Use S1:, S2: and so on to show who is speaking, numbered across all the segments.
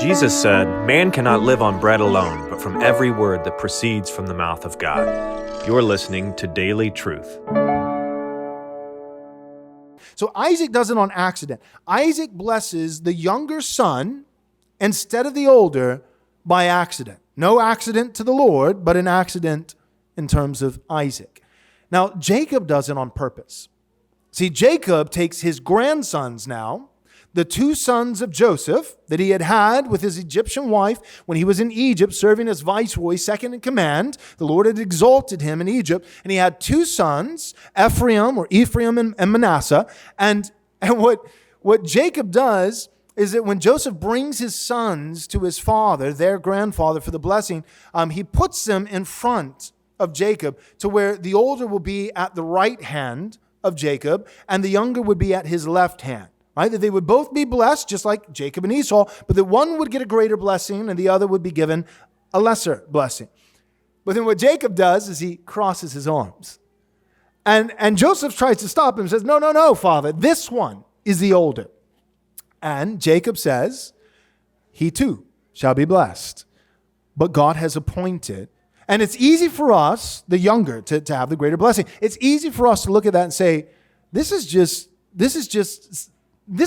S1: Jesus said, "Man cannot live on bread alone, but from every word that proceeds from the mouth of God." You're listening to Daily Truth.
S2: So Isaac does it on accident. Isaac blesses the younger son instead of the older by accident. No accident to the Lord, but an accident in terms of Isaac. Now, Jacob does it on purpose. See, Jacob takes his grandsons now, the two sons of Joseph that he had with his Egyptian wife when he was in Egypt serving as viceroy, second in command. The Lord had exalted him in Egypt, and he had two sons, Ephraim and Manasseh. And what Jacob does is that when Joseph brings his sons to his father, their grandfather, for the blessing, he puts them in front of Jacob to where the older will be at the right hand of Jacob and the younger would be at his left hand. Right? That they would both be blessed, just like Jacob and Esau, but that one would get a greater blessing and the other would be given a lesser blessing. But then what Jacob does is he crosses his arms. And Joseph tries to stop him and says, no, father, this one is the older. And Jacob says, he too shall be blessed. But God has appointed, and it's easy for us, the younger, to have the greater blessing. It's easy for us to look at that and say, this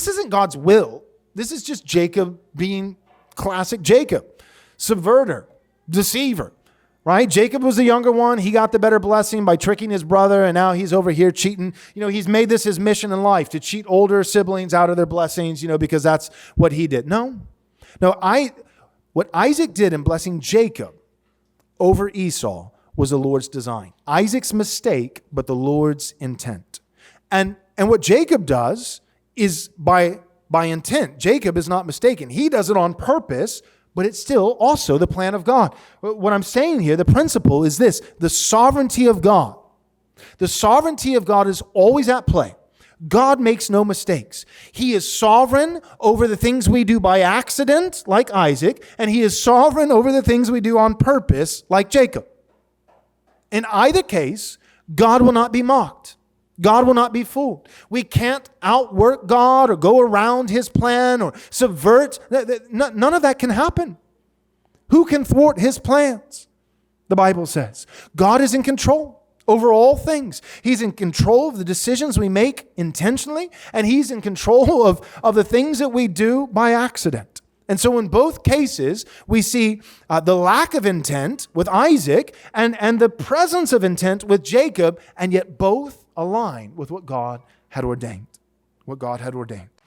S2: isn't God's will. This is just Jacob being classic Jacob, subverter, deceiver, right? Jacob was the younger one. He got the better blessing by tricking his brother, and now he's over here cheating. He's made this his mission in life, to cheat older siblings out of their blessings, because that's what he did. No, what Isaac did in blessing Jacob over Esau was the Lord's design. Isaac's mistake, but the Lord's intent. And what Jacob does is by intent. Jacob is not mistaken. He does it on purpose, but it's still also the plan of God. What I'm saying here, the principle is this: the sovereignty of God. The sovereignty of God is always at play. God makes no mistakes. He is sovereign over the things we do by accident, like Isaac, and he is sovereign over the things we do on purpose, like Jacob. In either case, God will not be mocked. God will not be fooled. We can't outwork God or go around his plan or subvert. None of that can happen. Who can thwart his plans? The Bible says God is in control over all things. He's in control of the decisions we make intentionally, and he's in control of the things that we do by accident. And so in both cases, we see the lack of intent with Isaac and the presence of intent with Jacob, and yet both align with what God had ordained.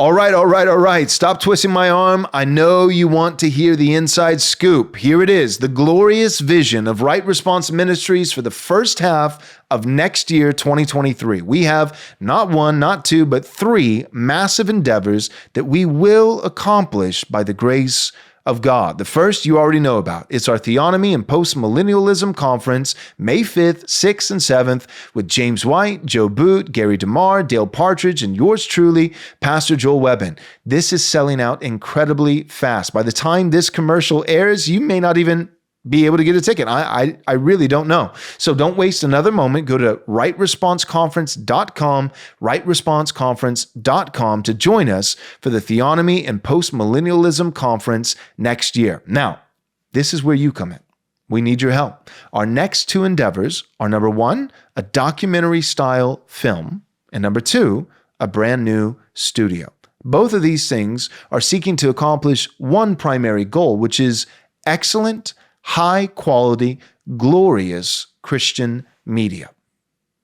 S2: All right. Stop twisting my arm. I know you want to hear the inside scoop. Here it is, the glorious vision of Right Response Ministries for the first half of next year, 2023. We have not one, not two, but three massive endeavors that we will accomplish by the grace of God. The first you already know about. It's our Theonomy and Postmillennialism Conference, May 5th, 6th, and 7th, with James White, Joe Boot, Gary DeMar, Dale Partridge, and yours truly, Pastor Joel Webbon. This is selling out incredibly fast. By the time this commercial airs, you may not even be able to get a ticket. I really don't know. So don't waste another moment. Go to rightresponseconference.com, rightresponseconference.com to join us for the Theonomy and Postmillennialism Conference next year. Now, this is where you come in. We need your help. Our next two endeavors are, number one, a documentary-style film, and number two, a brand new studio. Both of these things are seeking to accomplish one primary goal, which is excellent, high-quality, glorious Christian media.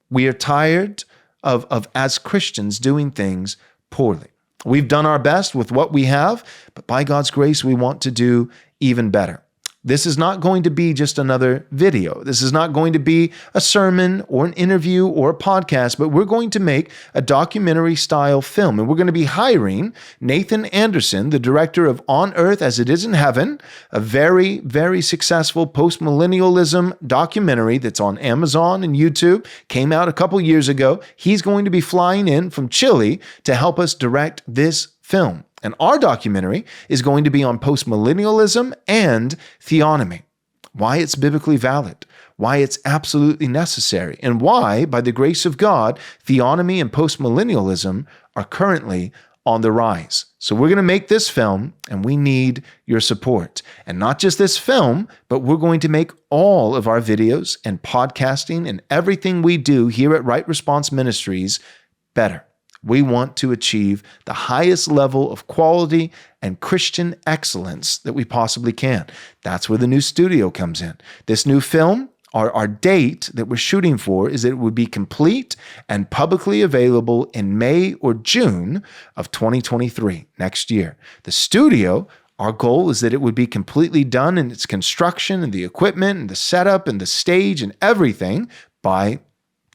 S2: We are tired of as Christians doing things poorly. We've done our best with what we have, but by God's grace, we want to do even better. This is not going to be just another video. This is not going to be a sermon or an interview or a podcast, but we're going to make a documentary-style film. And we're going to be hiring Nathan Anderson, the director of On Earth as It Is in Heaven, a very, very successful post-millennialism documentary that's on Amazon and YouTube, came out a couple years ago. He's going to be flying in from Chile to help us direct this film. And our documentary is going to be on postmillennialism and theonomy, why it's biblically valid, why it's absolutely necessary, and why, by the grace of God, theonomy and postmillennialism are currently on the rise. So we're going to make this film, and we need your support. And not just this film, but we're going to make all of our videos and podcasting and everything we do here at Right Response Ministries better. We want to achieve the highest level of quality and Christian excellence that we possibly can. That's where the new studio comes in. This new film, our date that we're shooting for is that it would be complete and publicly available in May or June of 2023, next year. The studio, our goal is that it would be completely done in its construction and the equipment and the setup and the stage and everything by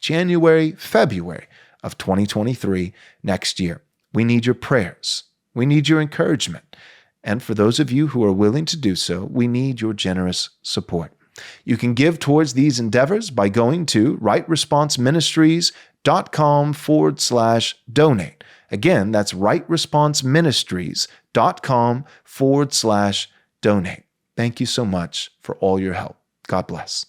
S2: January, February of 2023, next year. We need your prayers. We need your encouragement. And for those of you who are willing to do so, we need your generous support. You can give towards these endeavors by going to rightresponseministries.com/donate. Again, that's rightresponseministries.com/donate. Thank you so much for all your help. God bless.